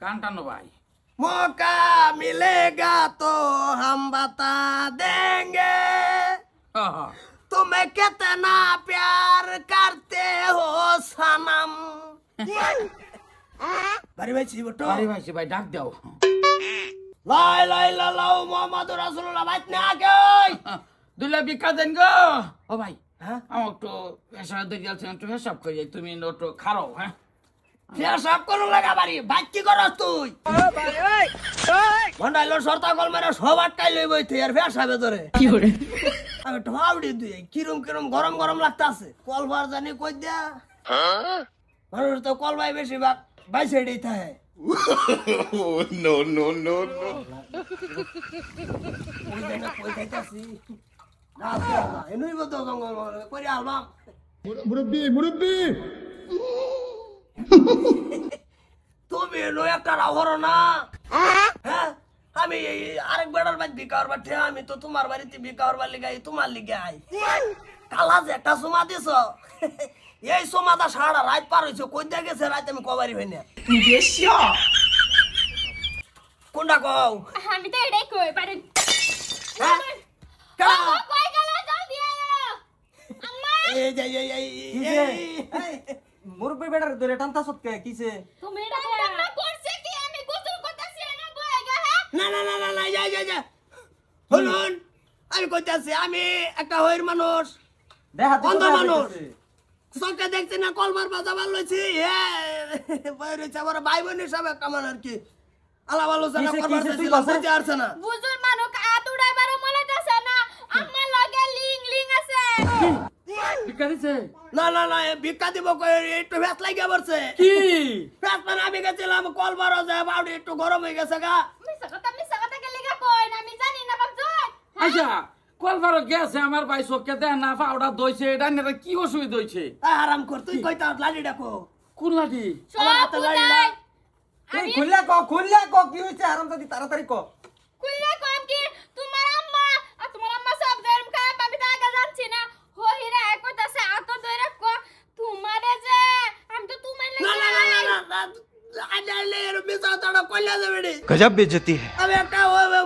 कान टानो भाई। मौका मिलेगा तो हम बता देंगे तुम्हें कितना प्यार करते हो सनम। बारी भाई सी बटो अरे भाई से भाई डाक दाओ ला ला ला ला मोहम्मद रसूलुल्लाह बात ना के दुला बिका देन गो ओ भाई हां আমার তো এসা দেখাল ছেন তো হিসাব করি তুমি তো খারো হ্যাঁ হিসাব করু লাগা বাড়ি বাইক কি করছ তুই ও ভাই ওই ওই মন্ডাইলো শর্তা কল মেরে সব আটকাই লই বইতে আর ফেসাবে ধরে কি করে আমি ঠাউড়ি দুই কিরম কিরম গরম গরম লাগতাছে কলবার জানি কই দিয়া হ্যাঁ মানুষ তো কলবাই বেশি বাই সাইডেই থাকে नो नो नो नो ওই জায়গা কই খাইতাছি না না এনুই বতো জঙ্গল কইরা আলবাম मुरब्बी তুমি এনো একটা রাহর না হ্যাঁ আমি আরেক বেড়ার বাড়ি বিকার বাড়ি আমি তো তোমার বাড়িতে বিকার বাড়ি গাই তোমার লিগে আই কালা যে একটা সুমা দিছ এই সুমাটা সারা রাত পার হইছে কই দে গেছে রাত আমি কবারি হই না বিদেশিয়া কোনটা কও আমি তো এটাই কই পারে হ্যাঁ কা কই গেল জলদি আয় আম্মা এই যে এই মুরব্বি বেটার ধরে টানতা সৎকে কিছে তুমি এটা না করছে কি আমি গোসল করতেছি না বই গা হ্যাঁ না না না না না যা শুনুন আমি কইতাছি আমি একটা হইর মানুষ দেখা অন্ধ মানুষ সরকার দেখছি না কলমার বাজাবার লইছি বাইরে আমার ভাই বোন হিসাবে কেমন আর কি আলাপ আলোচনা করবার চাইছিলাম বুঝতে পারছ না বুজুর মানুষ হাত উড়াইবার মনে যাচ্ছে না আমার লগে লিং লিং আছে বিকা দিছে না না না ভিক্ষা দিব কই একটু ভেস লাগিয়া পড়ছে কি ভেস মানে আমি গেছিলাম কলবার যায় বাউডি একটু গরম হয়ে গেছে গা মিছা কথা কে লিগা কই না আমি জানি না বাপজন আচ্ছা কলবারো গেছে আমার ভাই চোখে দেখ না পাউডার দইছে এটা নিয়ে কি অসুবিধা হইছে আরাম কর তুই কইতা লাড়ি ডাকো কোন লাঠি সব বুঝাই এই খুললা ক কি হইছে আরাম দাদি তাড়াতাড়ি ক কুল্লা কম কি তোমার আম্মা সব গরম খায় আমি তো আগে যাচ্ছি না হইরা কইতাছে আতো ধরে কো তোমারে যে আমি তো তোমার না লাগি না না না আইলে এর মিছা তড় কইলা যাবে রে गजब बेइज्जती है আমি একটা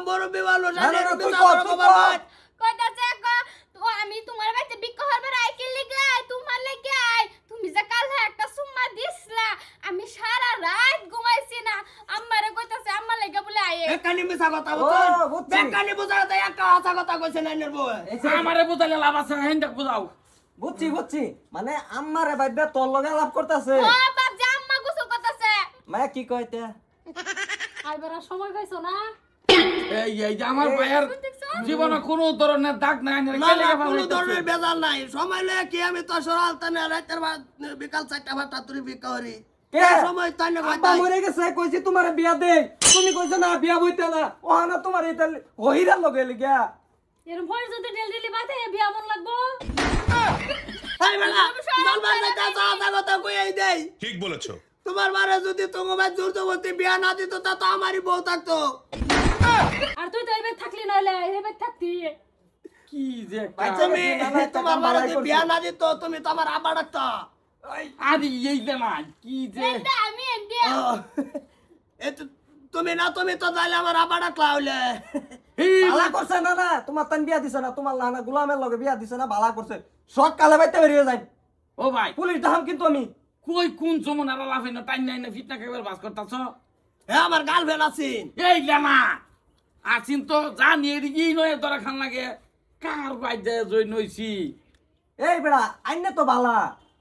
বড় বিবাল জানি না, তুই মিছা কর, তড় তুই খবর কর। নাই কইতাছে কো তো আমি তোমার বাড়িতে বিক্রি হবার আইকে লিগে তোমার লাগি আই তুমি যে কাল একটা সুম্মা দিছলা আমি সারা রাত ঘুমাইছি না আম্মারে কইতাছে আম্মা লাগি বলে আই একানি মিছা কথা ও, বলছেন বুঝছি। বেকানি বুঝাতে একটা হাসা কথা কইছেন আইনের বউ আমারে বুঝালে লাভ আছে হেন দেখ বুঝাও বুঝছি মানে আম্মারে বাইদা তোর লগে আলাপ করতেছে ও বাপ যে আম্মা গোসল করতেছে মায়া কি কইতে আইবার সময় পাইছো না এই যে আমার ভাইয়ের জীবনে কোনো ধরনের দাগ নাই না না কোনো ধরনের বেজাল নাই সময় লয়ে কি আমি তো সরাল তানে রাতের বিকাল 4টা 5টা তুই বিকারি কে? সময় তানে আব্বা মরে গেছে কইছি তোমারে বিয়া দে তুমি কইছ না বিয়া হইতে না ও না তোমার এটা হইরা লগে লাগিয়া এরম ভয় যদি ডেলি বাতে বিয়া মন লাগবো এই বেলা দলবার যাইতা সাদা কথা কই দেই ठीक बोलेছো তোমার মারে যদি তোমার ভাই জোর জবরদস্তি বিয়া না দিত তা তো আমারই বউ থাকতো আর তুই তো এবে থাকলি নালে এবে থাকতি কি যে তুমি তোমার মারে যদি বিয়া না দিত তুমি তো আমার আব্বা ডাকতো আরে এই যে না কি যে এটা আমি এন্ডি তুমি না তুমি তো যাইলে আমার আব্বা ডাকলা হইলে বালা করছে না তোমার তান বিয়া দিছে না তোমার লানা গোলামের লগে বিয়া দিছে না বালা করছে সব কালে বাইতে বেরিয়ে যাই ও ভাই পুলিশ দাম কিন্তু আমি কই কোন সমনারা লাফে না টাইন নাই না ফিটনা কেবল বাস করতাছ হে আমার গার্লফ্রেন্ড আছেন এই জানা আছিন তো জানি এই নয় তোরা খান লাগে কার বাইদে জয় নইছি এই বেড়া আইনে তো বালা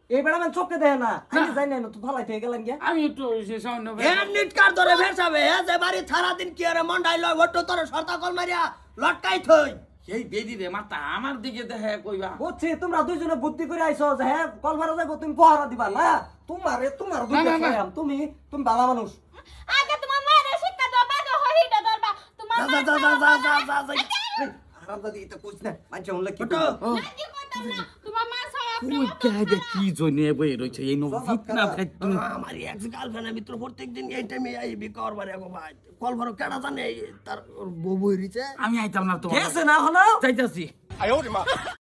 এই বেড়া মানে চোখে দেয় না আইনে যাই না তো ভালাই থেকে গেলাম গিয়া আমি তো সে সামনে হে নিট কার ধরে ভেসাবে হে যে বাড়ি সারা দিন কি আরে মন্ডাই লয় ওটো তোর সরতা কল মারিয়া লটকাই থই সেই বেদি রে মাথা আমার দিকে দেখে কইবা বুঝছি তোমরা দুইজনে বুদ্ধি করে আইছো যে হ্যাঁ কলবারে যাইবো তুমি পহারা দিবা না তোমার দুইটা না। খাইয়াম তুমি বালা মানুষ আগে তোমার মারে শিক্ষা দাও বাদো হইটা দরবা তোমার যা আরাম দাদি এটা কইছ না মানছে হলে কি ওটো নাকি কথা না তোমার মা সব কই কাজে কি জনে বই রইছে এই নো ফিটনা খাইতু আমার এক্স গার্লফ্রেন্ড ভিতর প্রত্যেকদিন এই টাইমে আই বিকার বারে গো ভাই কল ভরো কেডা জানে তার বউ বই রিছে আমি আইতাম না তো গেছে না হলো যাইতাছি